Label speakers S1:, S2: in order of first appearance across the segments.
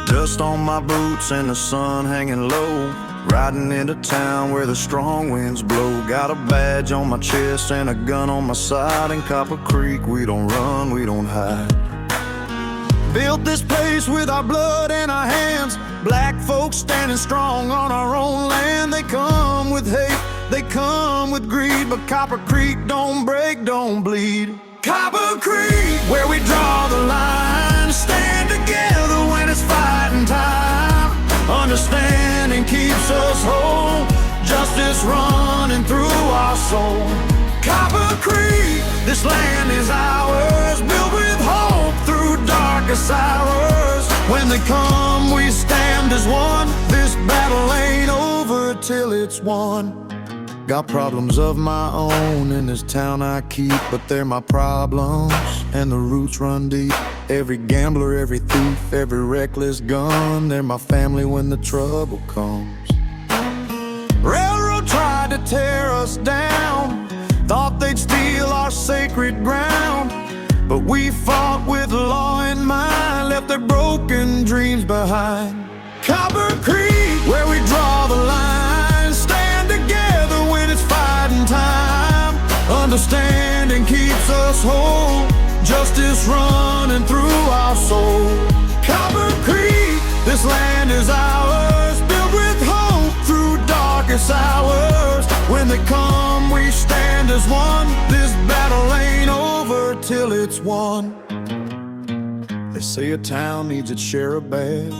S1: Dust on my boots and the sun hanging low, riding into town where the strong winds blow. Got a badge on my chest and a gun on my side. In Copper Creek we don't run, we don't hide. Built this place with our blood and our hands, black folks standing strong on our own land. They come with hate, they come with greed, but Copper Creek don't break, don't bleed. Copper Creek, where we draw the line, stand together when it's fighting time. Understanding keeps us whole, justice running through our soul. Copper Creek, this land is ours, built with hope through darkest hours. When they come, we stand as one. This battle ain't over till it's won. Got problems of my own in this town I keep, but they're my problems, and the roots run deep. Every gambler, every thief, every reckless gun, they're my family when the trouble comes. Railroad tried to tear us down, thought they'd steal our sacred ground, but we fought with law in mind, left their broken dreams behind. Copper Creek, where we draw the line, stand together when it's fighting time. Understanding keeps us whole, justice running through our soul. Copper Creek, this land is ours, built with hope through darkest hours. When they come, we stand as one. This battle ain't over till it's won. They say a town needs its share of bad,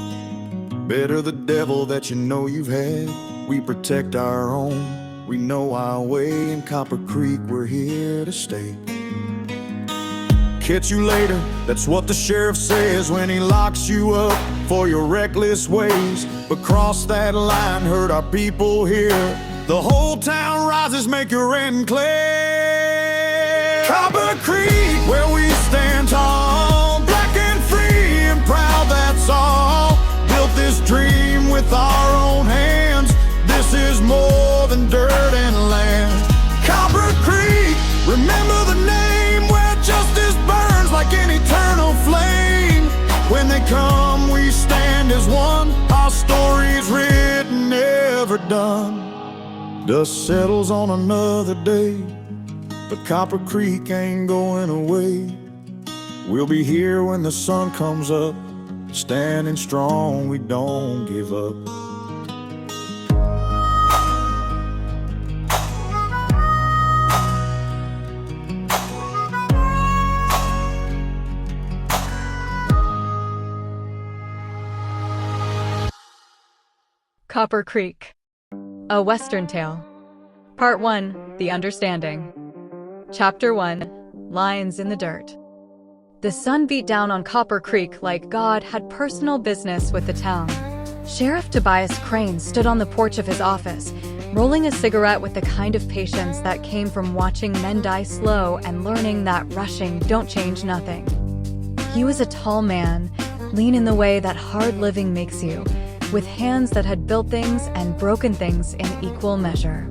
S1: better the devil that you know you've had. We protect our own, we know our way. In Copper Creek we're here to stay. Catch you later, that's what the sheriff says when he locks you up for your reckless ways. But cross that line, hurt our people here, the whole town rises, make your end clear. Copper Creek, where we stand tall, black and free and proud, that's all. Built this dream with our own hands, this is more than dirt and land. Copper Creek, remember the name, where justice burns like an eternal flame. When they come, we stand as one, our story's written, never done. Dust settles on another day, but Copper Creek ain't going away. We'll be here when the sun comes up, standing strong, we don't give up.
S2: Copper Creek, A Western Tale. Part 1, The Understanding. Chapter 1, Lines in the Dirt. The sun beat down on Copper Creek like God had personal business with the town. Sheriff Tobias Crane stood on the porch of his office, rolling a cigarette with the kind of patience that came from watching men die slow and learning that rushing don't change nothing. He was a tall man, lean in the way that hard living makes you, with hands that had built things and broken things in equal measure.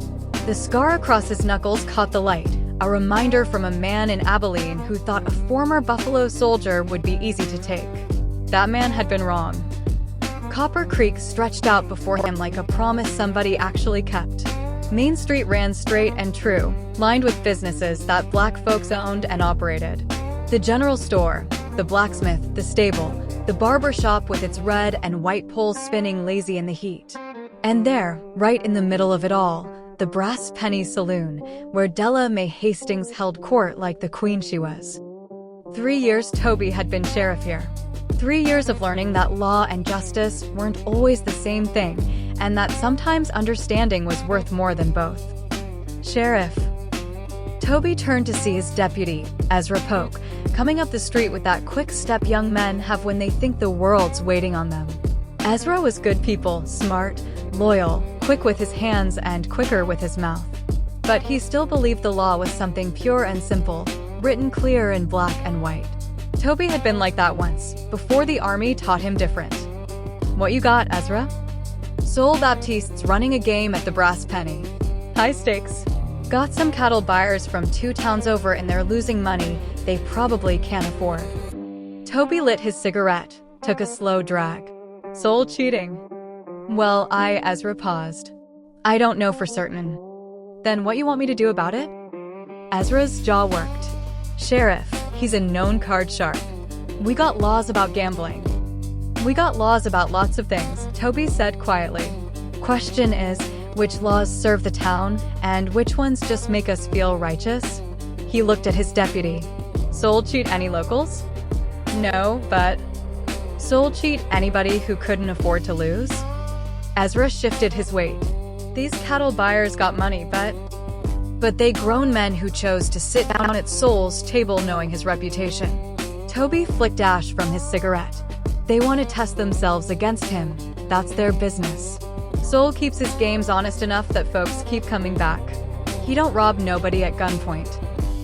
S2: The scar across his knuckles caught the light, a reminder from a man in Abilene who thought a former Buffalo soldier would be easy to take. That man had been wrong. Copper Creek stretched out before him like a promise somebody actually kept. Main Street ran straight and true, lined with businesses that black folks owned and operated. The general store, the blacksmith, the stable, the barber shop with its red and white poles spinning lazy in the heat. And there, right in the middle of it all, the Brass Penny Saloon, where Della Mae Hastings held court like the queen she was. 3 years Toby had been sheriff here. 3 years of learning that law and justice weren't always the same thing, and that sometimes understanding was worth more than both. Sheriff. Toby turned to see his deputy, Ezra Polk, coming up the street with that quick step young men have when they think the world's waiting on them. Ezra was good people, smart, loyal, quick with his hands and quicker with his mouth. But he still believed the law was something pure and simple, written clear in black and white. Toby had been like that once, before the army taught him different. What you got, Ezra? Sol Baptiste's running a game at the Brass Penny. High stakes. Got some cattle buyers from 2 towns over and they're losing money they probably can't afford. Toby lit his cigarette, took a slow drag. Sol cheating. Well, Ezra paused. I don't know for certain. Then what you want me to do about it? Ezra's jaw worked. Sheriff, he's a known card sharp. We got laws about gambling. We got laws about lots of things, Toby said quietly. Question is, which laws serve the town, and which ones just make us feel righteous? He looked at his deputy. Sol cheat any locals? No, but... Sol cheat anybody who couldn't afford to lose? Ezra shifted his weight. These cattle buyers got money, but they grown men who chose to sit down at Sol's table knowing his reputation. Toby flicked ash from his cigarette. They want to test themselves against him. That's their business. Sol keeps his games honest enough that folks keep coming back. He don't rob nobody at gunpoint.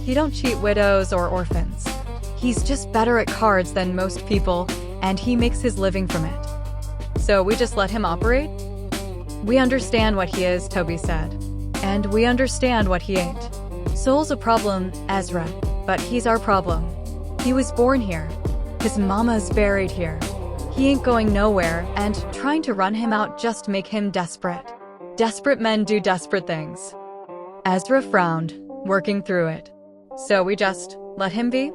S2: He don't cheat widows or orphans. He's just better at cards than most people, and he makes his living from it. So we just let him operate? We understand what he is, Toby said. And we understand what he ain't. Sol's a problem, Ezra, but he's our problem. He was born here. His mama's buried here. He ain't going nowhere, and trying to run him out just make him desperate. Desperate men do desperate things. Ezra frowned, working through it. So we just let him be?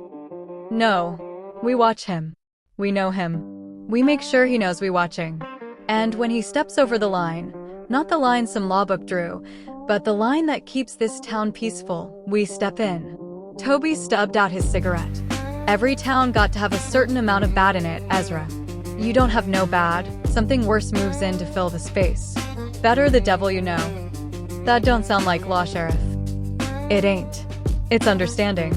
S2: No. We watch him. We know him. We make sure he knows we watching. And when he steps over the line, not the line some law book drew, but the line that keeps this town peaceful, we step in. Toby stubbed out his cigarette. Every town got to have a certain amount of bad in it, Ezra. You don't have no bad, something worse moves in to fill the space. Better the devil you know. That don't sound like law, Sheriff. It ain't. It's understanding.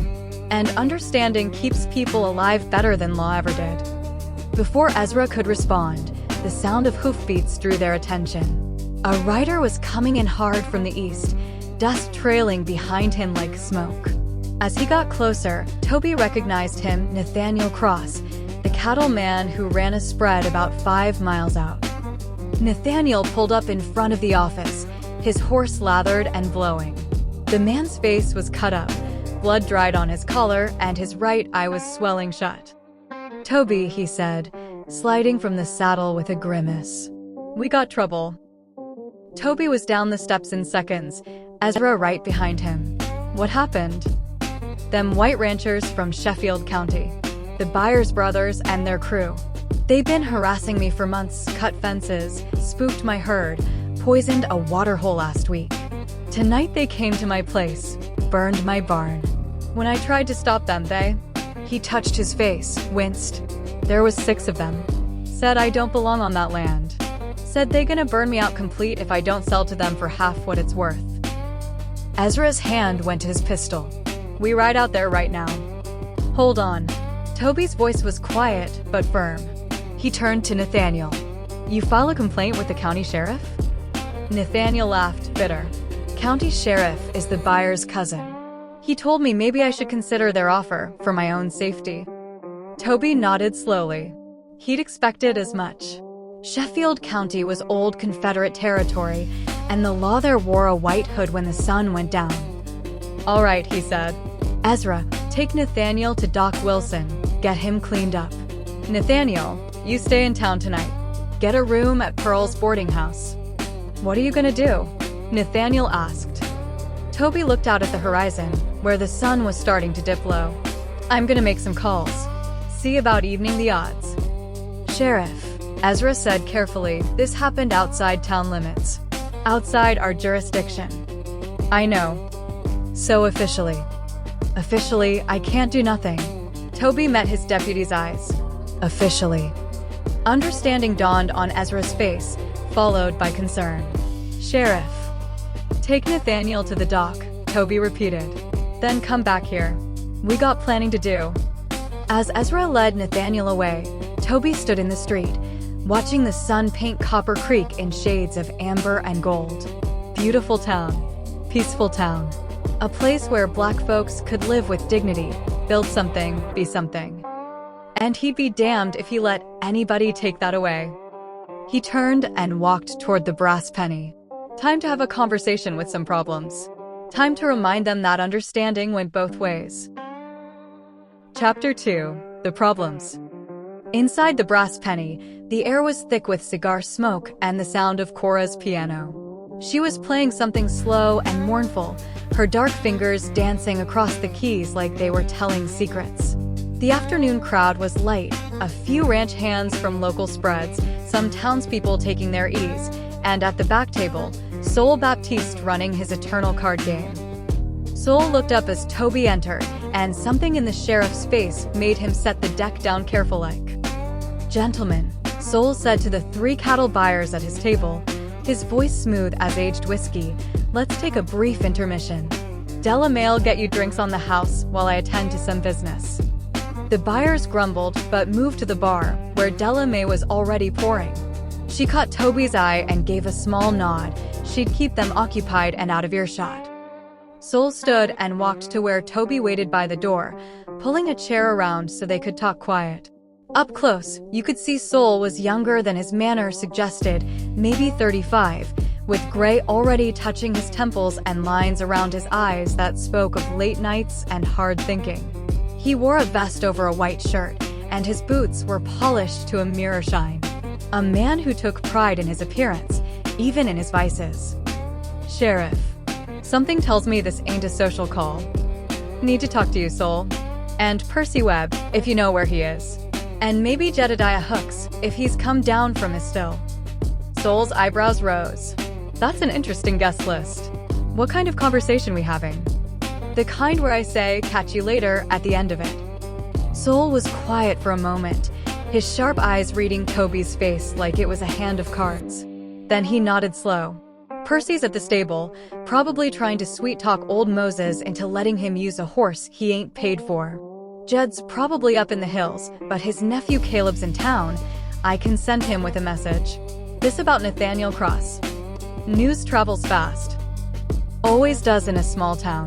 S2: And understanding keeps people alive better than law ever did. Before Ezra could respond, the sound of hoofbeats drew their attention. A rider was coming in hard from the east, dust trailing behind him like smoke. As he got closer, Toby recognized him, Nathaniel Cross, the cattleman who ran a spread about 5 miles out. Nathaniel pulled up in front of the office, his horse lathered and blowing. The man's face was cut up, blood dried on his collar, and his right eye was swelling shut. Toby, he said, sliding from the saddle with a grimace. We got trouble. Toby was down the steps in seconds, Ezra right behind him. What happened? Them white ranchers from Sheffield County. The Byers brothers and their crew. They've been harassing me for months, cut fences, spooked my herd, poisoned a waterhole last week. Tonight they came to my place, burned my barn. When I tried to stop them, he touched his face, winced. There was 6 of them. Said I don't belong on that land. Said they gonna burn me out complete if I don't sell to them for half what it's worth. Ezra's hand went to his pistol. We ride out there right now. Hold on. Toby's voice was quiet, but firm. He turned to Nathaniel. You file a complaint with the county sheriff? Nathaniel laughed, bitter. County sheriff is the buyer's cousin. He told me maybe I should consider their offer, for my own safety. Toby nodded slowly. He'd expected as much. Sheffield County was old Confederate territory, and the law there wore a white hood when the sun went down. All right, he said. Ezra, take Nathaniel to Doc Wilson. Get him cleaned up. Nathaniel, you stay in town tonight. Get a room at Pearl's boarding house. What are you gonna do? Nathaniel asked. Toby looked out at the horizon, where the sun was starting to dip low. I'm gonna make some calls. See about evening the odds. Sheriff, Ezra said carefully, this happened outside town limits. Outside our jurisdiction. I know. So officially. Officially, I can't do nothing. Toby met his deputy's eyes. Officially. Understanding dawned on Ezra's face, followed by concern. Sheriff. Take Nathaniel to the dock, Toby repeated. Then come back here. We got planning to do. As Ezra led Nathaniel away, Toby stood in the street, watching the sun paint Copper Creek in shades of amber and gold. Beautiful town. Peaceful town. A place where black folks could live with dignity, build something, be something. And he'd be damned if he let anybody take that away. He turned and walked toward the brass penny. Time to have a conversation with some problems. Time to remind them that understanding went both ways. Chapter 2. The Problems. Inside the brass penny, the air was thick with cigar smoke and the sound of Cora's piano. She was playing something slow and mournful, her dark fingers dancing across the keys like they were telling secrets. The afternoon crowd was light, a few ranch hands from local spreads, some townspeople taking their ease, and at the back table, Sol Baptiste running his eternal card game. Sol looked up as Toby entered, and something in the sheriff's face made him set the deck down careful-like. "Gentlemen," Sol said to the 3 cattle buyers at his table, his voice smooth as aged whiskey, "let's take a brief intermission. Delama'll get you drinks on the house while I attend to some business." The buyers grumbled but moved to the bar, where Delamay was already pouring. She caught Toby's eye and gave a small nod. She'd keep them occupied and out of earshot. Sol stood and walked to where Toby waited by the door, pulling a chair around so they could talk quiet. Up close, you could see Sol was younger than his manner suggested, maybe 35, with gray already touching his temples and lines around his eyes that spoke of late nights and hard thinking. He wore a vest over a white shirt, and his boots were polished to a mirror shine. A man who took pride in his appearance, even in his vices. "Sheriff, something tells me this ain't a social call. Need to talk to you, Sol. And Percy Webb, if you know where he is. And maybe Jedediah Hooks, if he's come down from his still." Sol's eyebrows rose. "That's an interesting guest list. What kind of conversation we having?" "The kind where I say, catch you later, at the end of it." Sol was quiet for a moment, his sharp eyes reading Toby's face like it was a hand of cards. Then he nodded slow. "Percy's at the stable, probably trying to sweet-talk old Moses into letting him use a horse he ain't paid for. Jed's probably up in the hills, but his nephew Caleb's in town. I can send him with a message. This about Nathaniel Cross. News travels fast. Always does in a small town.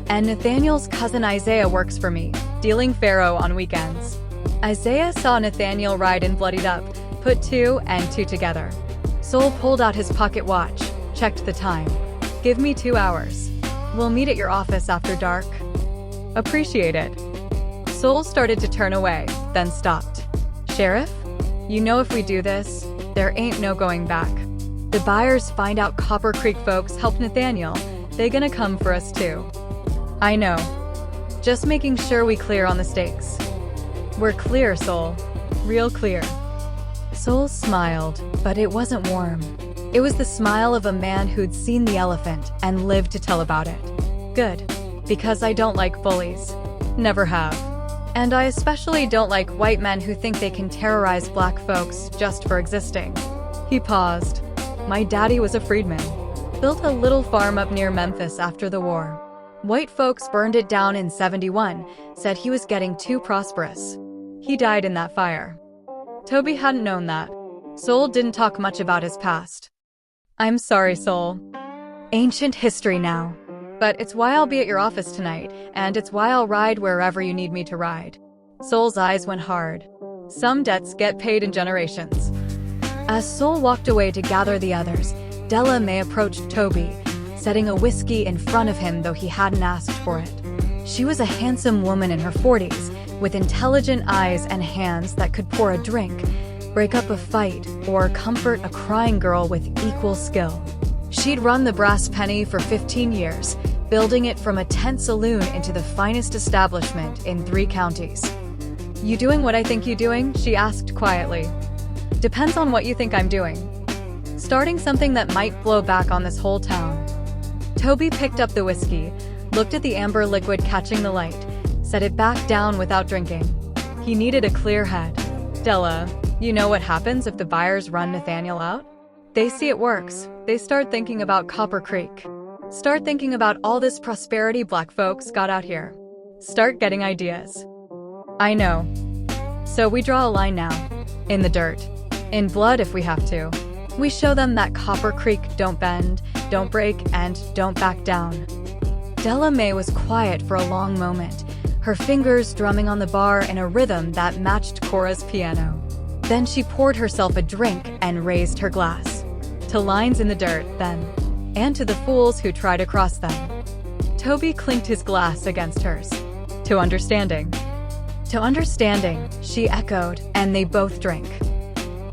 S2: And Nathaniel's cousin Isaiah works for me, dealing faro on weekends." Isaiah saw Nathaniel ride in Bloodied Up, put 2 and 2 together. Sol pulled out his pocket watch, checked the time. "Give me 2 hours. We'll meet at your office after dark." "Appreciate it." Sol started to turn away, then stopped. "Sheriff, you know if we do this, there ain't no going back. The buyers find out Copper Creek folks helped Nathaniel, they gonna come for us too." "I know. Just making sure we clear on the stakes." "We're clear, Sol. Real clear." Sol smiled, but it wasn't warm. It was the smile of a man who'd seen the elephant and lived to tell about it. "Good. Because I don't like bullies. Never have. And I especially don't like white men who think they can terrorize black folks just for existing." He paused. "My daddy was a freedman. Built a little farm up near Memphis after the war. White folks burned it down in '71, said he was getting too prosperous. He died in that fire." Toby hadn't known that. Sol didn't talk much about his past. "I'm sorry, Sol. Ancient history now. But it's why I'll be at your office tonight, and it's why I'll ride wherever you need me to ride." Sol's eyes went hard. Some debts get paid in generations. As Sol walked away to gather the others, Della May approached Toby, setting a whiskey in front of him though he hadn't asked for it. She was a handsome woman in her 40s, with intelligent eyes and hands that could pour a drink, break up a fight, or comfort a crying girl with equal skill. She'd run the Brass Penny for 15 years, building it from a tent saloon into the finest establishment in 3 counties. "You doing what I think you doing?" she asked quietly. "Depends on what you think I'm doing. Starting something that might blow back on this whole town." Toby picked up the whiskey, looked at the amber liquid catching the light, set it back down without drinking. He needed a clear head. "Della, you know what happens if the buyers run Nathaniel out? They see it works. They start thinking about Copper Creek. Start thinking about all this prosperity black folks got out here. Start getting ideas." "I know. So we draw a line now. In the dirt. In blood if we have to. We show them that Copper Creek don't bend, don't break, and don't back down." Della May was quiet for a long moment, her fingers drumming on the bar in a rhythm that matched Cora's piano. Then she poured herself a drink and raised her glass. To lines in the dirt, then, and to the fools who try to cross them. Toby clinked his glass against hers. To understanding. To understanding, she echoed, and they both drank.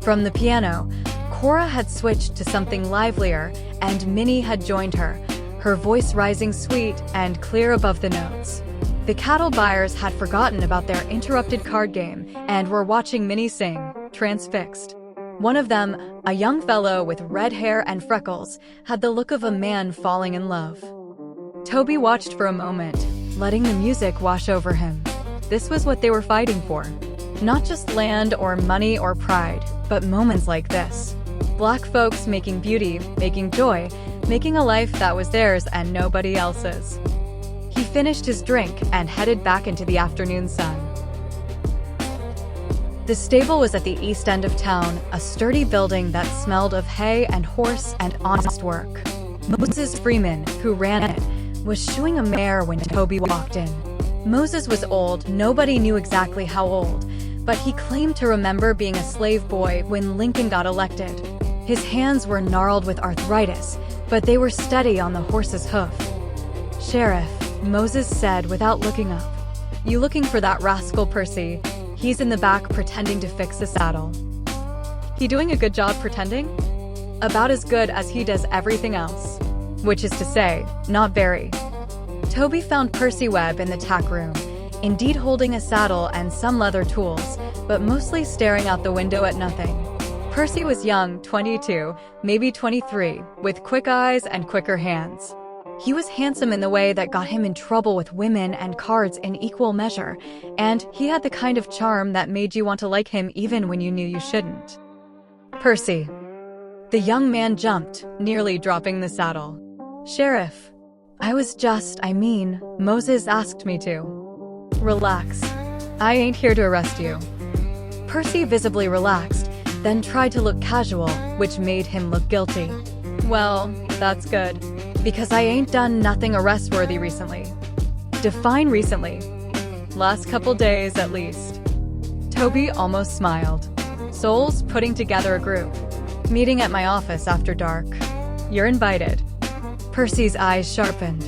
S2: From the piano, Cora had switched to something livelier, and Minnie had joined her voice rising sweet and clear above the notes. The cattle buyers had forgotten about their interrupted card game and were watching Minnie sing, transfixed. One of them, a young fellow with red hair and freckles, had the look of a man falling in love. Toby watched for a moment, letting the music wash over him. This was what they were fighting for. Not just land or money or pride, but moments like this. Black folks making beauty, making joy, making a life that was theirs and nobody else's. He finished his drink and headed back into the afternoon sun. The stable was at the east end of town, a sturdy building that smelled of hay and horse and honest work. Moses Freeman, who ran it, was shoeing a mare when Toby walked in. Moses was old, nobody knew exactly how old, but he claimed to remember being a slave boy when Lincoln got elected. His hands were gnarled with arthritis, but they were steady on the horse's hoof. "Sheriff," Moses said without looking up. "You looking for that rascal Percy? He's in the back pretending to fix a saddle." "He doing a good job pretending?" "About as good as he does everything else." Which is to say, not very. Toby found Percy Webb in the tack room, indeed holding a saddle and some leather tools, but mostly staring out the window at nothing. Percy was young, 22, maybe 23, with quick eyes and quicker hands. He was handsome in the way that got him in trouble with women and cards in equal measure, and he had the kind of charm that made you want to like him even when you knew you shouldn't. "Percy." The young man jumped, nearly dropping the saddle. "Sheriff, Moses asked me to." "Relax. I ain't here to arrest you." Percy visibly relaxed, then tried to look casual, which made him look guilty. "Well, that's good, because I ain't done nothing arrest-worthy recently." "Define recently." "Last couple days, at least." Toby almost smiled. "Souls putting together a group. Meeting at my office after dark. You're invited." Percy's eyes sharpened.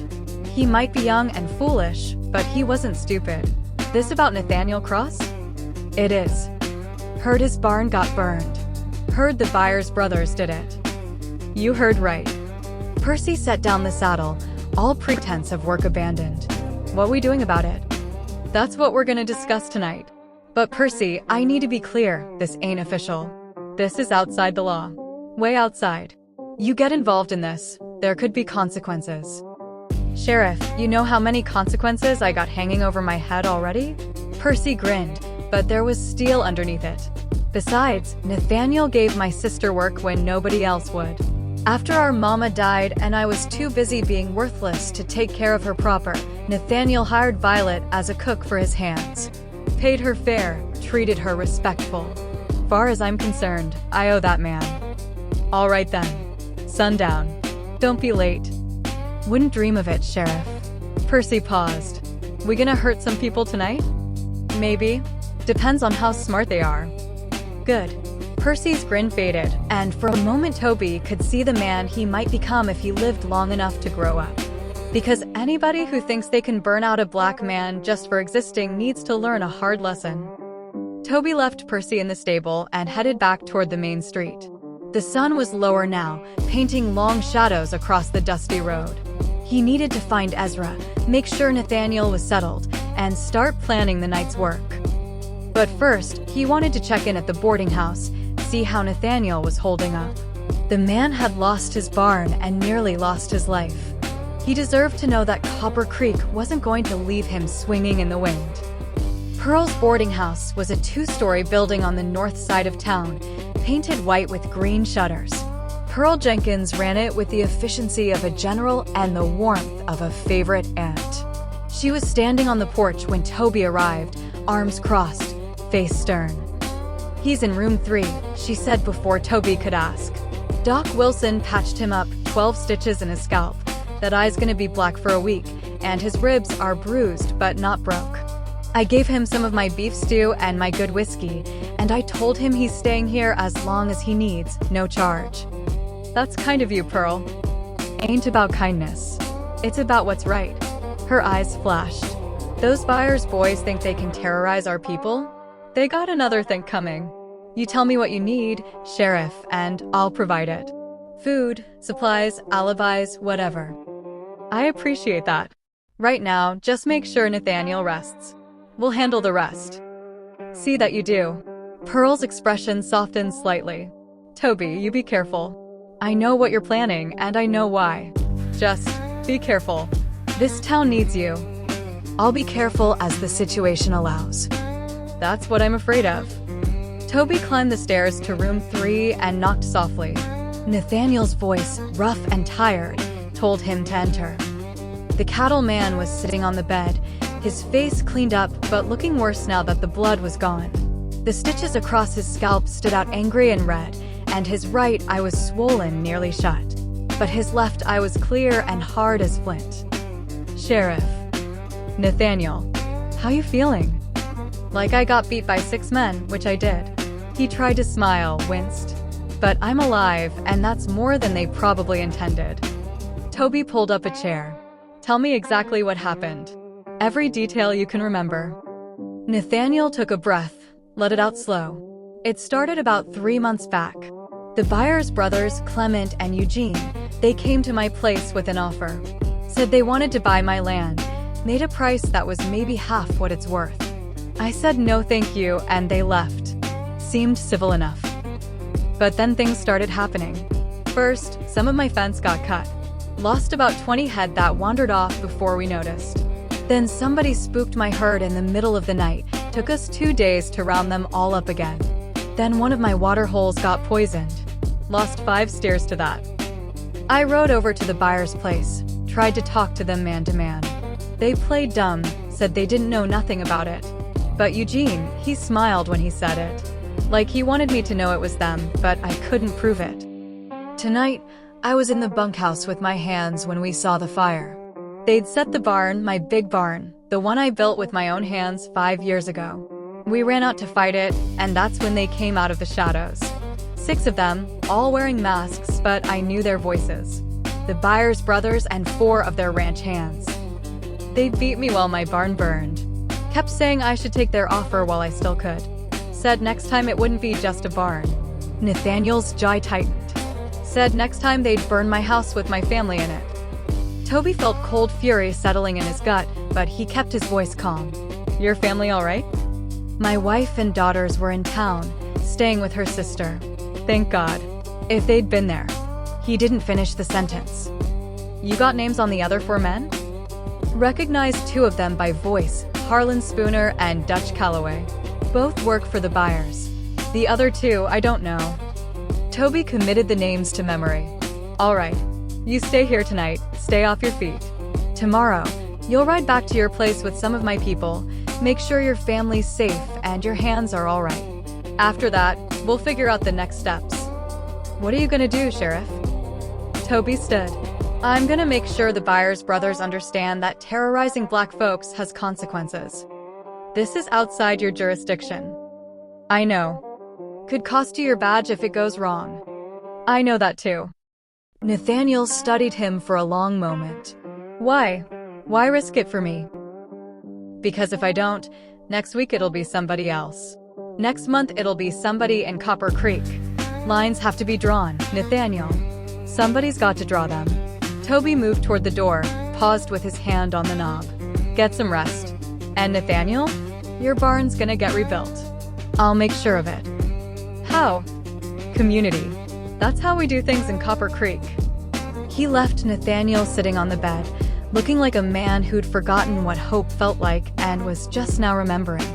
S2: He might be young and foolish, but he wasn't stupid. "This about Nathaniel Cross?" "It is." "Heard his barn got burned." "Heard the Byers brothers did it." "You heard right." Percy set down the saddle, all pretense of work abandoned. "What we doing about it?" "That's what we're gonna discuss tonight." "But Percy, I need to be clear, this ain't official. This is outside the law. Way outside. You get involved in this, there could be consequences." "Sheriff, you know how many consequences I got hanging over my head already?" Percy grinned, but there was steel underneath it. "Besides, Nathaniel gave my sister work when nobody else would. After our mama died and I was too busy being worthless to take care of her proper, Nathaniel hired Violet as a cook for his hands. Paid her fair, treated her respectful. Far as I'm concerned, I owe that man." "All right then. Sundown. Don't be late." "Wouldn't dream of it, Sheriff." Percy paused. "We gonna hurt some people tonight?" "Maybe. Depends on how smart they are." "Good." Percy's grin faded, and for a moment Toby could see the man he might become if he lived long enough to grow up. Because anybody who thinks they can burn out a black man just for existing needs to learn a hard lesson. Toby left Percy in the stable and headed back toward the main street. The sun was lower now, painting long shadows across the dusty road. He needed to find Ezra, make sure Nathaniel was settled, and start planning the night's work. But first, he wanted to check in at the boarding house, see how Nathaniel was holding up. The man had lost his barn and nearly lost his life. He deserved to know that Copper Creek wasn't going to leave him swinging in the wind. Pearl's boarding house was a two-story building on the north side of town, painted white with green shutters. Pearl Jenkins ran it with the efficiency of a general and the warmth of a favorite aunt. She was standing on the porch when Toby arrived, arms crossed, face stern. "He's in room 3, she said before Toby could ask. "Doc Wilson patched him up, 12 stitches in his scalp. That eye's gonna be black for a week, and his ribs are bruised but not broke. I gave him some of my beef stew and my good whiskey, and I told him he's staying here as long as he needs, no charge. That's kind of you, Pearl. Ain't about kindness. It's about what's right. Her eyes flashed. Those buyers' boys think they can terrorize our people? They got another thing coming. You tell me what you need, Sheriff, and I'll provide it. Food, supplies, alibis, whatever. I appreciate that. Right now, just make sure Nathaniel rests. We'll handle the rest. See that you do. Pearl's expression softened slightly. Toby, you be careful. I know what you're planning, and I know why. Just be careful. This town needs you. I'll be careful as the situation allows. That's what I'm afraid of. Toby climbed the stairs to room 3 and knocked softly. Nathaniel's voice, rough and tired, told him to enter. The cattleman was sitting on the bed, his face cleaned up but looking worse now that the blood was gone. The stitches across his scalp stood out angry and red, and his right eye was swollen nearly shut. But his left eye was clear and hard as flint. Sheriff. Nathaniel. How you feeling? Like I got beat by 6 men, which I did. He tried to smile, winced. But I'm alive, and that's more than they probably intended. Toby pulled up a chair. Tell me exactly what happened. Every detail you can remember. Nathaniel took a breath, let it out slow. It started about 3 months back. The Byers brothers, Clement and Eugene, they came to my place with an offer. Said they wanted to buy my land, made a price that was maybe half what it's worth. I said no thank you, and they left. Seemed civil enough. But then things started happening. First, some of my fence got cut. Lost about 20 head that wandered off before we noticed. Then somebody spooked my herd in the middle of the night. Took us 2 days to round them all up again. Then one of my water holes got poisoned. Lost 5 steers to that. I rode over to the buyer's place, tried to talk to them man to man. They played dumb, said they didn't know nothing about it. But Eugene, he smiled when he said it. Like he wanted me to know it was them, but I couldn't prove it. Tonight, I was in the bunkhouse with my hands when we saw the fire. They'd set the barn, my big barn, the one I built with my own hands 5 years ago. We ran out to fight it, and that's when they came out of the shadows. 6 of them, all wearing masks, but I knew their voices. The Byers brothers and 4 of their ranch hands. They beat me while my barn burned. Kept saying I should take their offer while I still could. Said next time it wouldn't be just a barn. Nathaniel's jaw tightened. Said next time they'd burn my house with my family in it. Toby felt cold fury settling in his gut, but he kept his voice calm. Your family all right? My wife and daughters were in town, staying with her sister. Thank God. If they'd been there. He didn't finish the sentence. You got names on the other 4 men? Recognized 2 of them by voice, Harlan Spooner and Dutch Calloway. Both work for the Byers. The other 2, I don't know. Toby committed the names to memory. All right. You stay here tonight, stay off your feet. Tomorrow, you'll ride back to your place with some of my people, make sure your family's safe and your hands are all right. After that, we'll figure out the next steps. What are you gonna do, Sheriff? Toby stood. I'm gonna make sure the Byers brothers understand that terrorizing black folks has consequences. This is outside your jurisdiction. I know. Could cost you your badge if it goes wrong. I know that too. Nathaniel studied him for a long moment. Why? Why risk it for me? Because if I don't, next week it'll be somebody else. Next month it'll be somebody in Copper Creek. Lines have to be drawn, Nathaniel. Somebody's got to draw them. Toby moved toward the door, paused with his hand on the knob. Get some rest. And Nathaniel, your barn's gonna get rebuilt. I'll make sure of it. How? Community. That's how we do things in Copper Creek. He left Nathaniel sitting on the bed, looking like a man who'd forgotten what hope felt like and was just now remembering.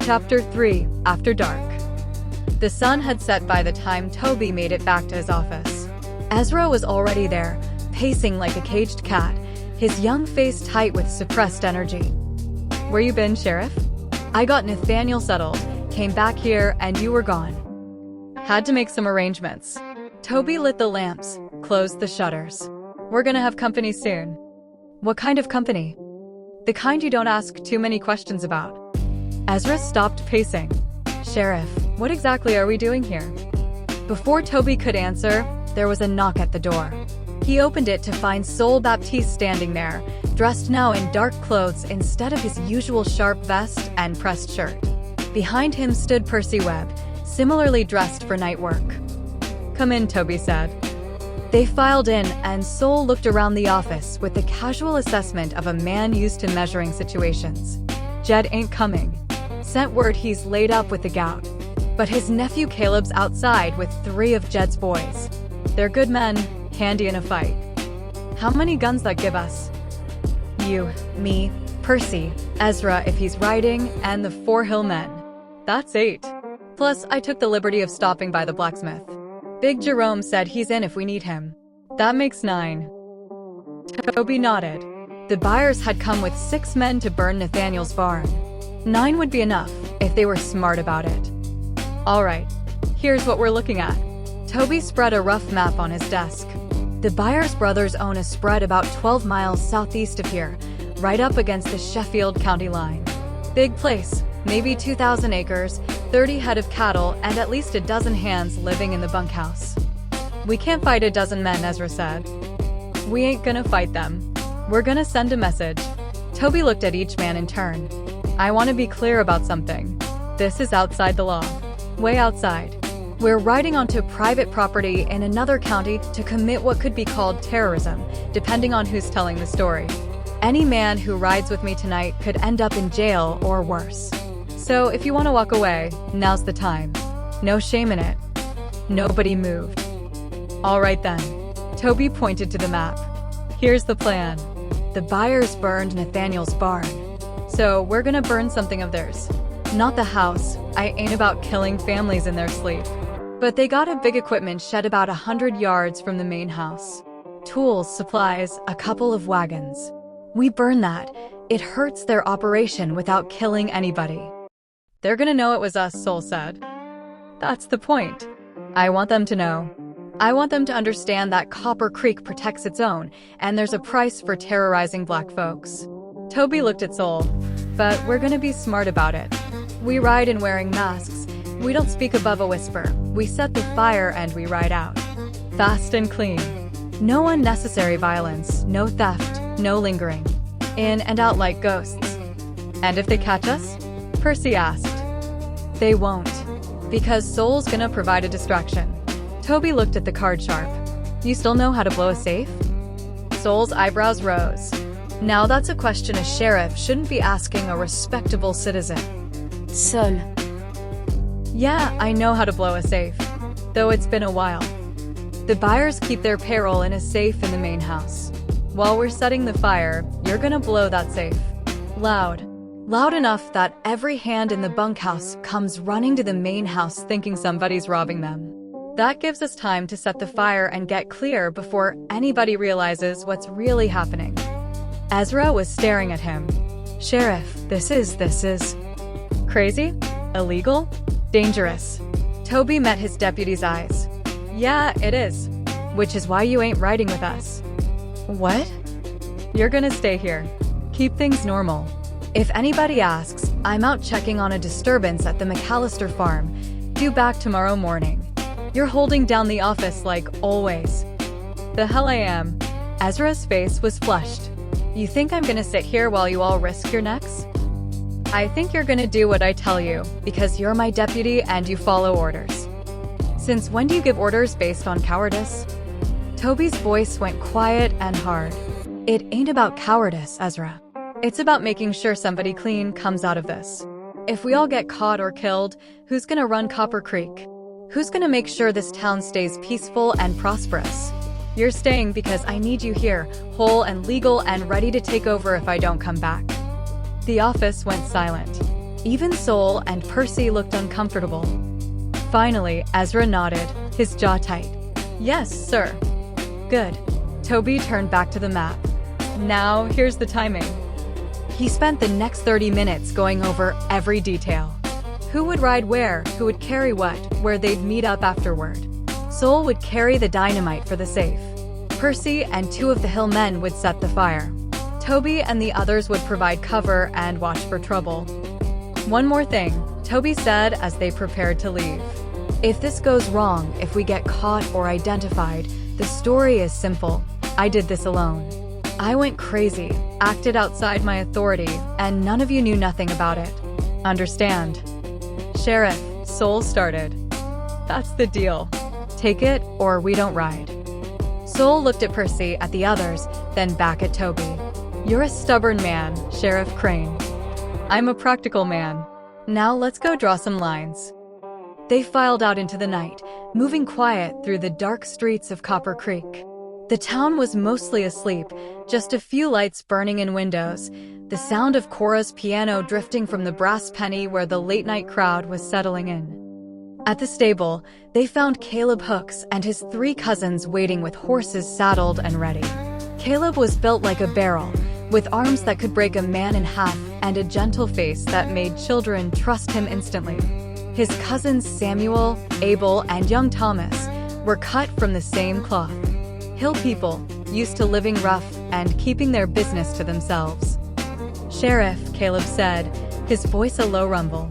S2: Chapter 3, After Dark. The sun had set by the time Toby made it back to his office. Ezra was already there, pacing like a caged cat, his young face tight with suppressed energy. Where you been, Sheriff? I got Nathaniel settled, came back here, and you were gone. Had to make some arrangements. Toby lit the lamps, closed the shutters. We're gonna have company soon. What kind of company? The kind you don't ask too many questions about. Ezra stopped pacing. Sheriff, what exactly are we doing here? Before Toby could answer, there was a knock at the door. He opened it to find Sol Baptiste standing there, dressed now in dark clothes instead of his usual sharp vest and pressed shirt. Behind him stood Percy Webb, similarly dressed for night work. "Come in," Toby said. They filed in, and Sol looked around the office with the casual assessment of a man used to measuring situations. Jed ain't coming. Sent word he's laid up with the gout. But his nephew Caleb's outside with 3 of Jed's boys. They're good men, handy in a fight. How many guns that give us? You, me, Percy, Ezra if he's riding, and the 4 hill men. That's 8. Plus, I took the liberty of stopping by the blacksmith. Big Jerome said he's in if we need him. That makes 9. Toby nodded. The buyers had come with 6 men to burn Nathaniel's barn. 9 would be enough, if they were smart about it. Alright, here's what we're looking at. Toby spread a rough map on his desk. The Byers brothers own a spread about 12 miles southeast of here, right up against the Sheffield County line. Big place, maybe 2,000 acres, 30 head of cattle, and at least a dozen hands living in the bunkhouse. We can't fight a dozen men, Ezra said. We ain't gonna fight them. We're gonna send a message. Toby looked at each man in turn. I want to be clear about something. This is outside the law. Way outside. We're riding onto private property in another county to commit what could be called terrorism, depending on who's telling the story. Any man who rides with me tonight could end up in jail or worse. So if you want to walk away, now's the time. No shame in it. Nobody moved. All right then. Toby pointed to the map. Here's the plan. The buyers burned Nathaniel's barn. So we're gonna burn something of theirs. Not the house. I ain't about killing families in their sleep. But they got a big equipment shed about 100 yards from the main house. Tools, supplies, a couple of wagons. We burn that. It hurts their operation without killing anybody. They're gonna know it was us, Sol said. That's the point. I want them to know. I want them to understand that Copper Creek protects its own, and there's a price for terrorizing black folks. Toby looked at Sol. But we're gonna be smart about it. We ride in wearing masks. We don't speak above a whisper. We set the fire and we ride out. Fast and clean. No unnecessary violence, no theft, no lingering. In and out like ghosts. And if they catch us? Percy asked. They won't. Because Sol's gonna provide a distraction. Toby looked at the card sharp. You still know how to blow a safe? Sol's eyebrows rose. Now that's a question a sheriff shouldn't be asking a respectable citizen.
S3: Sol.
S2: Yeah, I know how to blow a safe. Though it's been a while. The buyers keep their payroll in a safe in the main house. While we're setting the fire, you're gonna blow that safe. Loud. Loud enough that every hand in the bunkhouse comes running to the main house thinking somebody's robbing them. That gives us time to set the fire and get clear before anybody realizes what's really happening. Ezra was staring at him. Sheriff, this is crazy? Illegal? Dangerous. Toby met his deputy's eyes. Yeah, it is. Which is why you ain't riding with us. What? You're gonna stay here. Keep things normal. If anybody asks, I'm out checking on a disturbance at the McAllister farm. Due back tomorrow morning. You're holding down the office like always. The hell I am. Ezra's face was flushed. You think I'm gonna sit here while you all risk your necks? I think you're gonna do what I tell you, because you're my deputy and you follow orders. Since when do you give orders based on cowardice? Toby's voice went quiet and hard. It ain't about cowardice, Ezra. It's about making sure somebody clean comes out of this. If we all get caught or killed, who's gonna run Copper Creek? Who's gonna make sure this town stays peaceful and prosperous? You're staying because I need you here, whole and legal and ready to take over if I don't come back. The office went silent. Even Sol and Percy looked uncomfortable. Finally, Ezra nodded, his jaw tight. Yes, sir. Good. Toby turned back to the map. Now, here's the timing. He spent the next 30 minutes going over every detail. Who would ride where, who would carry what, where they'd meet up afterward. Sol would carry the dynamite for the safe. Percy and 2 of the hill men would set the fire. Toby and the others would provide cover and watch for trouble. One more thing, Toby said as they prepared to leave. If this goes wrong, if we get caught or identified, the story is simple. I did this alone. I went crazy, acted outside my authority, and none of you knew nothing about it. Understand? Sheriff, Soul started. That's the deal. Take it or we don't ride. Soul looked at Percy, at the others, then back at Toby. You're a stubborn man, Sheriff Crane. I'm a practical man. Now let's go draw some lines. They filed out into the night, moving quiet through the dark streets of Copper Creek. The town was mostly asleep, just a few lights burning in windows, the sound of Cora's piano drifting from the brass penny where the late-night crowd was settling in. At the stable, they found Caleb Hooks and his 3 cousins waiting with horses saddled and ready. Caleb was built like a barrel, with arms that could break a man in half and a gentle face that made children trust him instantly. His cousins Samuel, Abel, and young Thomas were cut from the same cloth. Hill people, used to living rough and keeping their business to themselves. Sheriff, Caleb said, his voice a low rumble.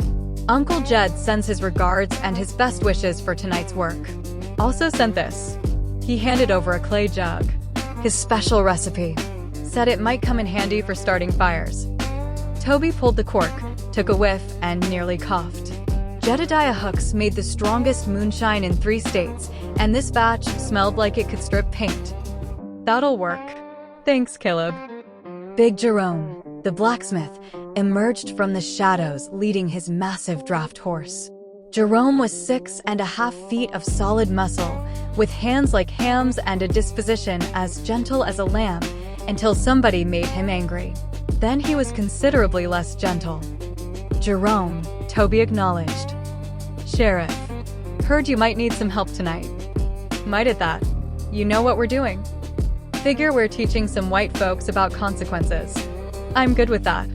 S2: Uncle Jed sends his regards and his best wishes for tonight's work. Also sent this. He handed over a clay jug. His special recipe. Said it might come in handy for starting fires. Toby pulled the cork, took a whiff, and nearly coughed. Jedediah Hooks made the strongest moonshine in 3 states, and this batch smelled like it could strip paint. That'll work. Thanks, Caleb. Big Jerome, the blacksmith, emerged from the shadows leading his massive draft horse. Jerome was 6.5 feet of solid muscle, with hands like hams and a disposition as gentle as a lamb, until somebody made him angry. Then he was considerably less gentle. Jerome, Toby acknowledged. Sheriff, heard you might need some help tonight. Might at that. You know what we're doing. Figure we're teaching some white folks about consequences. I'm good with that.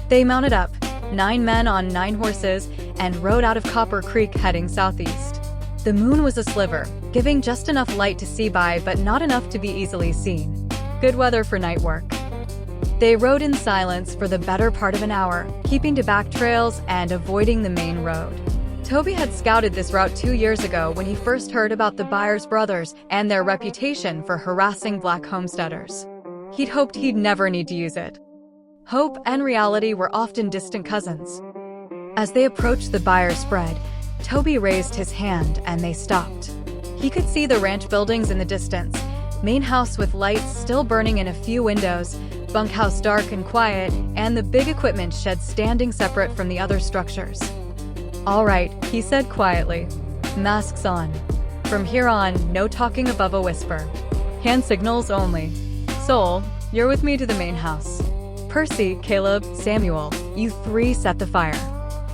S2: They mounted up, 9 men on 9 horses, and rode out of Copper Creek heading southeast. The moon was a sliver, giving just enough light to see by but not enough to be easily seen. Good weather for night work. They rode in silence for the better part of an hour, keeping to back trails and avoiding the main road. Toby had scouted this route 2 years ago when he first heard about the Byers brothers and their reputation for harassing black homesteaders. He'd hoped he'd never need to use it. Hope and reality were often distant cousins. As they approached the Byers spread, Toby raised his hand and they stopped. He could see the ranch buildings in the distance, main house with lights still burning in a few windows, bunkhouse dark and quiet, and the big equipment shed standing separate from the other structures. All right, he said quietly. Masks on. From here on, no talking above a whisper. Hand signals only. Soul, you're with me to the main house. Percy, Caleb, Samuel, you 3 set the fire.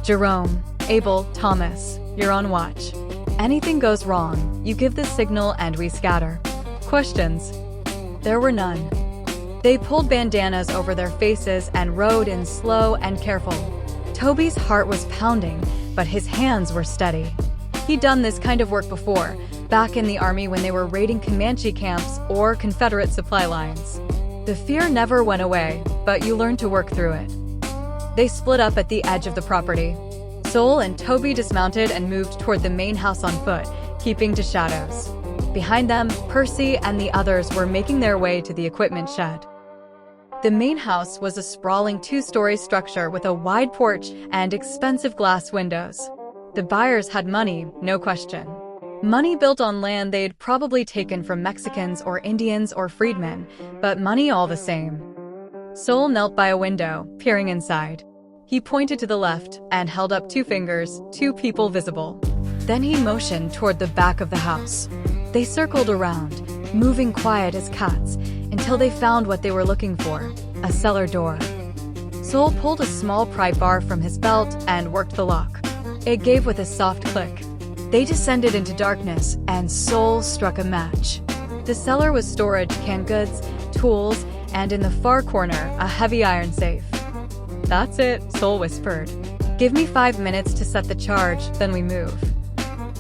S2: Jerome, Abel, Thomas, you're on watch. Anything goes wrong, you give the signal and we scatter. Questions? There were none. They pulled bandanas over their faces and rode in slow and careful. Toby's heart was pounding, but his hands were steady. He'd done this kind of work before, back in the army when they were raiding Comanche camps or Confederate supply lines. The fear never went away, but you learned to work through it. They split up at the edge of the property. Soul and Toby dismounted and moved toward the main house on foot, keeping to shadows. Behind them, Percy and the others were making their way to the equipment shed. The main house was a sprawling 2-story structure with a wide porch and expensive glass windows. The Byers had money, no question. Money built on land they'd probably taken from Mexicans or Indians or freedmen, but money all the same. Soul knelt by a window, peering inside. He pointed to the left and held up 2 fingers, 2 people visible. Then he motioned toward the back of the house. They circled around, moving quiet as cats, until they found what they were looking for, a cellar door. Soul pulled a small pry bar from his belt and worked the lock. It gave with a soft click. They descended into darkness, and Soul struck a match. The cellar was storage, canned goods, tools, and in the far corner, a heavy iron safe. That's it, Soul whispered. Give me 5 minutes to set the charge, then we move.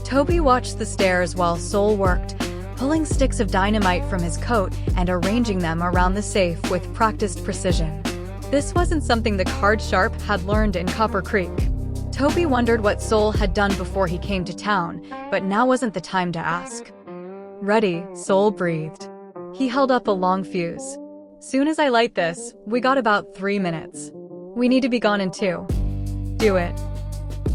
S2: Toby watched the stairs while Soul worked, pulling sticks of dynamite from his coat and arranging them around the safe with practiced precision. This wasn't something the card sharp had learned in Copper Creek. Toby wondered what Sol had done before he came to town, but now wasn't the time to ask. Ready, Sol breathed. He held up a long fuse. Soon as I light this, we got about 3 minutes. We need to be gone in 2. Do it.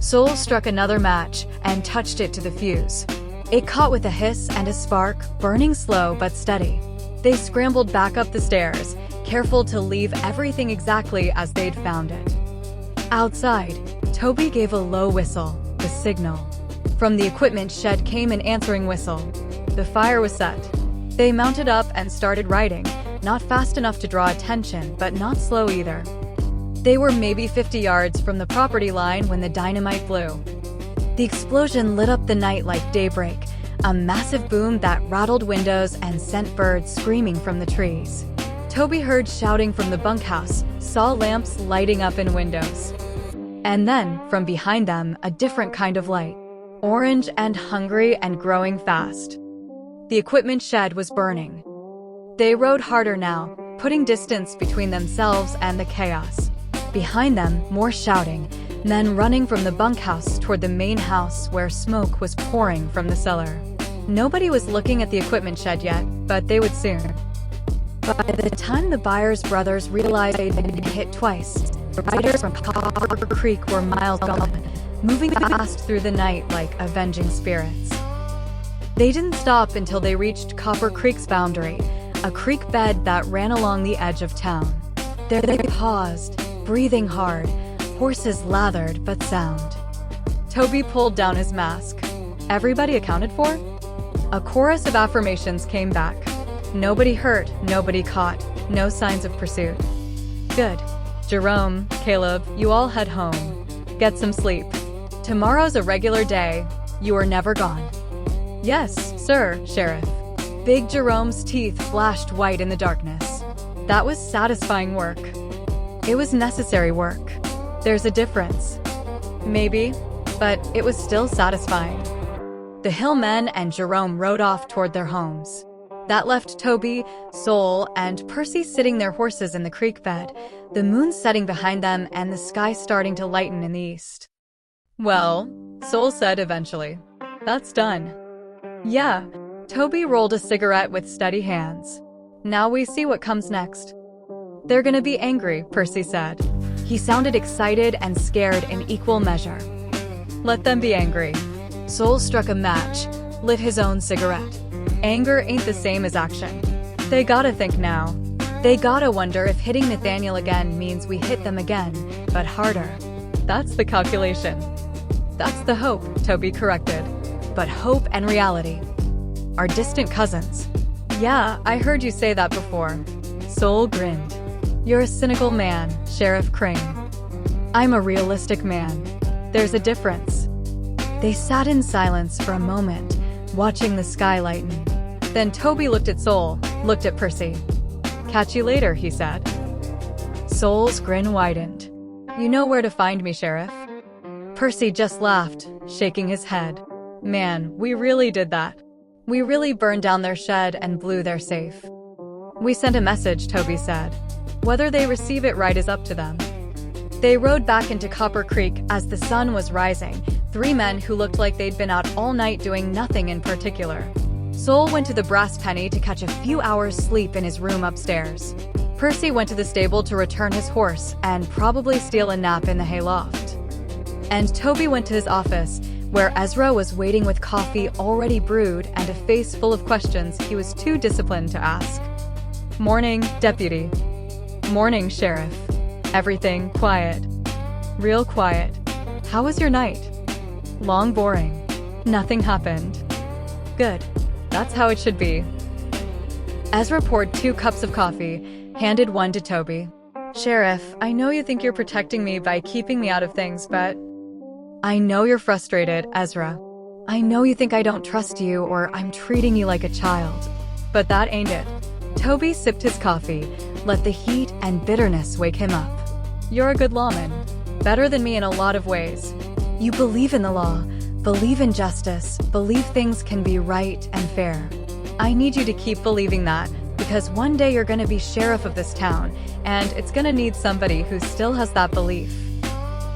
S2: Sol struck another match and touched it to the fuse. It caught with a hiss and a spark, burning slow but steady. They scrambled back up the stairs, careful to leave everything exactly as they'd found it. Outside, Toby gave a low whistle, the signal. From the equipment shed came an answering whistle. The fire was set. They mounted up and started riding, not fast enough to draw attention, but not slow either. They were maybe 50 yards from the property line when the dynamite blew. The explosion lit up the night like daybreak, a massive boom that rattled windows and sent birds screaming from the trees. Toby heard shouting from the bunkhouse, saw lamps lighting up in windows. And then, from behind them, a different kind of light. Orange and hungry and growing fast. The equipment shed was burning. They rode harder now, putting distance between themselves and the chaos. Behind them, more shouting, men running from the bunkhouse toward the main house where smoke was pouring from the cellar. Nobody was looking at the equipment shed yet, but they would soon. By the time the Byers brothers realized they'd been hit twice, the riders from Copper Creek were miles gone, moving fast through the night like avenging spirits. They didn't stop until they reached Copper Creek's boundary, a creek bed that ran along the edge of town. There they paused, breathing hard, horses lathered but sound. Toby pulled down his mask. Everybody accounted for? A chorus of affirmations came back. Nobody hurt, nobody caught, no signs of pursuit. Good. Jerome, Caleb, you all head home. Get some sleep. Tomorrow's a regular day. You are never gone. Yes, sir, Sheriff. Big Jerome's teeth flashed white in the darkness. That was satisfying work. It was necessary work. There's a difference. Maybe, but it was still satisfying. The Hillmen and Jerome rode off toward their homes. That left Toby, Sol, and Percy sitting their horses in the creek bed, the moon setting behind them and the sky starting to lighten in the east. Well, Sol said eventually, that's done. Yeah, Toby rolled a cigarette with steady hands. Now we see what comes next. They're gonna be angry, Percy said. He sounded excited and scared in equal measure. Let them be angry. Sol struck a match, lit his own cigarette. Anger ain't the same as action. They gotta think now. They gotta wonder if hitting Nathaniel again means we hit them again, but harder. That's the calculation. That's the hope, Toby corrected. But hope and reality are distant cousins. Yeah, I heard you say that before. Sol grinned. You're a cynical man, Sheriff Crane. I'm a realistic man. There's a difference. They sat in silence for a moment, watching the sky lighten. Then Toby looked at Sol, looked at Percy. Catch you later, he said. Sol's grin widened. You know where to find me, Sheriff. Percy just laughed, shaking his head. Man, we really did that. We really burned down their shed and blew their safe. We sent a message, Toby said. Whether they receive it right is up to them. They rode back into Copper Creek as the sun was rising, 3 men who looked like they'd been out all night doing nothing in particular. Sol went to the Brass Penny to catch a few hours sleep in his room upstairs. Percy went to the stable to return his horse and probably steal a nap in the hayloft. And Toby went to his office, where Ezra was waiting with coffee already brewed and a face full of questions he was too disciplined to ask. Morning, Deputy. Morning, Sheriff. Everything quiet. Real quiet. How was your night? Long, boring. Nothing happened. Good. That's how it should be. Ezra poured 2 cups of coffee, handed one to Toby. Sheriff, I know you think you're protecting me by keeping me out of things, but I know you're frustrated, Ezra. I know you think I don't trust you or I'm treating you like a child. But that ain't it. Toby sipped his coffee, let the heat and bitterness wake him up. You're a good lawman. Better than me in a lot of ways. You believe in the law, believe in justice, believe things can be right and fair. I need you to keep believing that, because one day you're gonna be sheriff of this town, and it's gonna need somebody who still has that belief.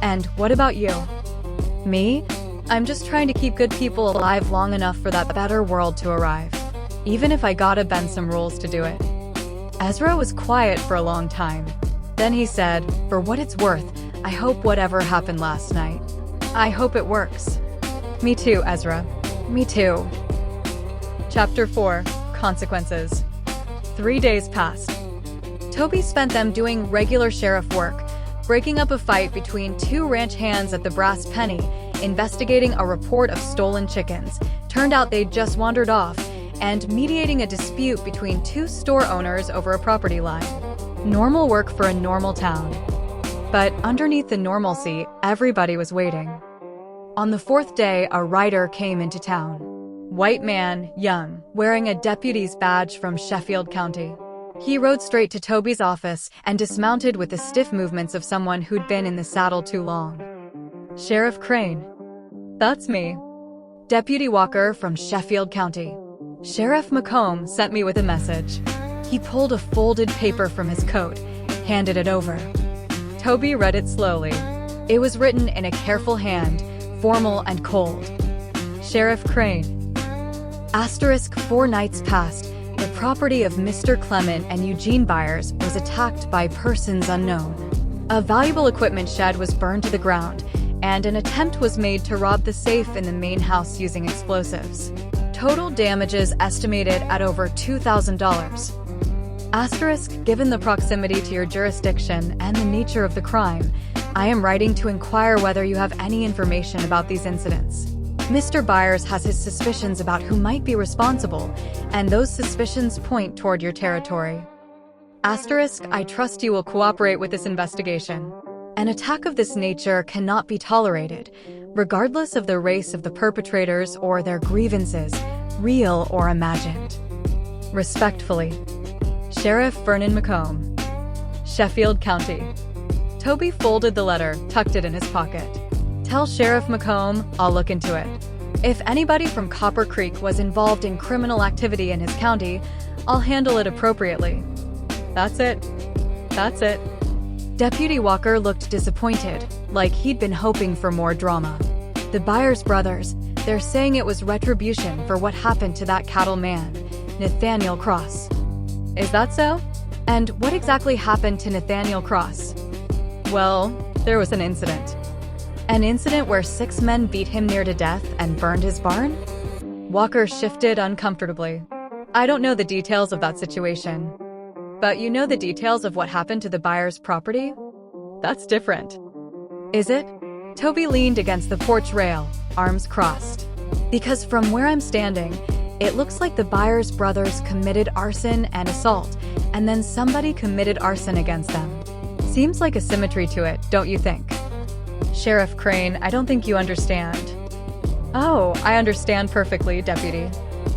S2: And what about you? Me? I'm just trying to keep good people alive long enough for that better world to arrive. Even if I gotta bend some rules to do it. Ezra was quiet for a long time. Then he said, "For what it's worth, I hope whatever happened last night. I hope it works." Me too, Ezra. Me too. Chapter 4. Consequences. 3 days passed. Toby spent them doing regular sheriff work, breaking up a fight between two ranch hands at the Brass Penny, investigating a report of stolen chickens. Turned out they'd just wandered off, and mediating a dispute between two store owners over a property line. Normal work for a normal town. But underneath the normalcy, everybody was waiting. On the 4th day, a rider came into town. White man, young, wearing a deputy's badge from Sheffield County. He rode straight to Toby's office and dismounted with the stiff movements of someone who'd been in the saddle too long. "Sheriff Crane." "That's me." "Deputy Walker from Sheffield County. Sheriff McComb sent me with a message." He pulled a folded paper from his coat, handed it over. Toby read it slowly. It was written in a careful hand, formal and cold. "Sheriff Crane. Asterisk 4 nights past, the property of Mr. Clement and Eugene Byers was attacked by persons unknown. A valuable equipment shed was burned to the ground, and an attempt was made to rob the safe in the main house using explosives. Total damages estimated at over $2,000. Asterisk, given the proximity to your jurisdiction and the nature of the crime, I am writing to inquire whether you have any information about these incidents. Mr. Byers has his suspicions about who might be responsible, and those suspicions point toward your territory. Asterisk, I trust you will cooperate with this investigation. An attack of this nature cannot be tolerated, regardless of the race of the perpetrators or their grievances, real or imagined. Respectfully, Sheriff Vernon McComb, Sheffield County." Toby folded the letter, tucked it in his pocket. "Tell Sheriff McComb I'll look into it. If anybody from Copper Creek was involved in criminal activity in his county, I'll handle it appropriately." "That's it. That's it." Deputy Walker looked disappointed, like he'd been hoping for more drama. "The Byers brothers, they're saying it was retribution for what happened to that cattle man, Nathaniel Cross." "Is that so? And what exactly happened to Nathaniel Cross?" "Well, there was an incident." "An incident where 6 men beat him near to death and burned his barn?" Walker shifted uncomfortably. "I don't know the details of that situation. But you know the details of what happened to the Byers property? That's different." "Is it?" Toby leaned against the porch rail, arms crossed. "Because from where I'm standing, it looks like the Byers brothers committed arson and assault, and then somebody committed arson against them. Seems like a symmetry to it, don't you think?" "Sheriff Crane, I don't think you understand." "Oh, I understand perfectly, Deputy.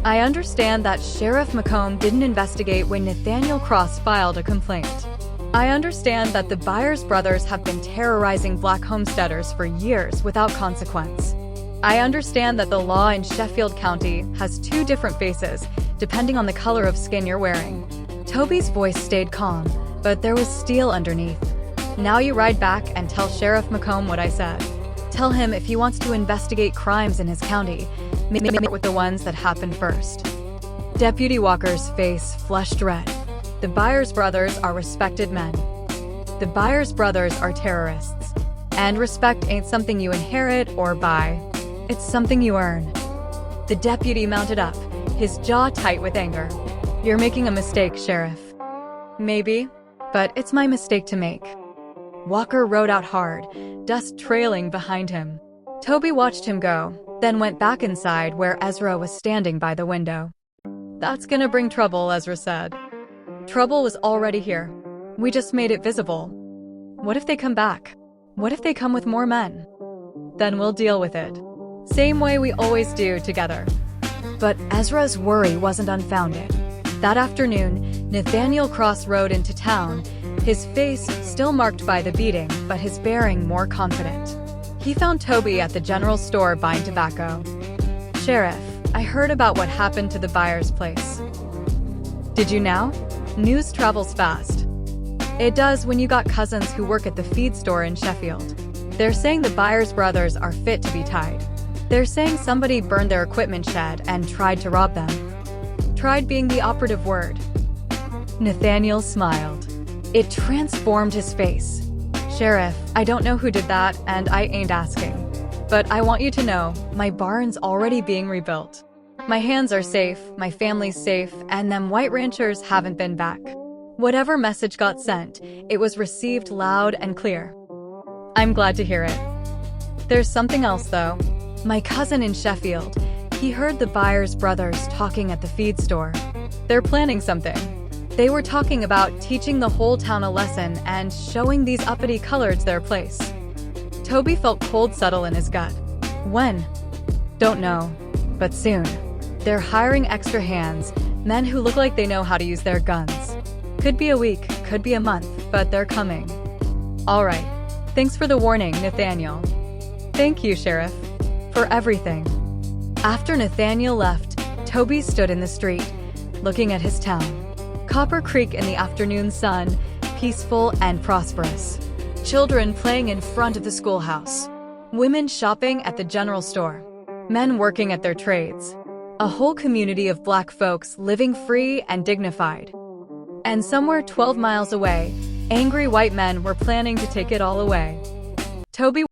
S2: I understand that Sheriff McComb didn't investigate when Nathaniel Cross filed a complaint. I understand that the Byers brothers have been terrorizing black homesteaders for years without consequence. I understand that the law in Sheffield County has 2 different faces, depending on the color of skin you're wearing." Toby's voice stayed calm, but there was steel underneath. "Now you ride back and tell Sheriff McComb what I said. Tell him if he wants to investigate crimes in his county, maybe with the ones that happened first." Deputy Walker's face flushed red. "The Byers brothers are respected men. The Byers brothers are terrorists. And respect ain't something you inherit or buy. It's something you earn." The deputy mounted up, his jaw tight with anger. "You're making a mistake, Sheriff." "Maybe, but it's my mistake to make." Walker rode out hard, dust trailing behind him. Toby watched him go, then went back inside where Ezra was standing by the window. "That's gonna bring trouble," Ezra said. "Trouble was already here. We just made it visible. What if they come back? What if they come with more men? Then we'll deal with it. Same way we always do together." But Ezra's worry wasn't unfounded. That afternoon, Nathaniel Cross rode into town, his face still marked by the beating, but his bearing more confident. He found Toby at the general store buying tobacco. "Sheriff, I heard about what happened to the Byers place." "Did you now? News travels fast." "It does when you got cousins who work at the feed store in Sheffield." They're saying the Byers brothers are fit to be tied. They're saying somebody burned their equipment shed and tried to rob them. Tried being the operative word. Nathaniel smiled. It transformed his face. Sheriff, I don't know who did that, and I ain't asking. But I want you to know, my barn's already being rebuilt. My hands are safe, my family's safe, and them white ranchers haven't been back. Whatever message got sent, it was received loud and clear. I'm glad to hear it. There's something else, though. My cousin in Sheffield, he heard the Byers brothers talking at the feed store. They're planning something. They were talking about teaching the whole town a lesson and showing these uppity coloreds their place. Toby felt cold settle in his gut. When? Don't know, but soon. They're hiring extra hands, men who look like they know how to use their guns. Could be a week, could be a month, but they're coming. All right. Thanks for the warning, Nathaniel. Thank you, Sheriff, for everything. After Nathaniel left, Toby stood in the street, looking at his town. Copper Creek in the afternoon sun, peaceful and prosperous. Children playing in front of the schoolhouse. Women shopping at the general store. Men working at their trades. A whole community of black folks living free and dignified. And somewhere 12 miles away, angry white men were planning to take it all away. Toby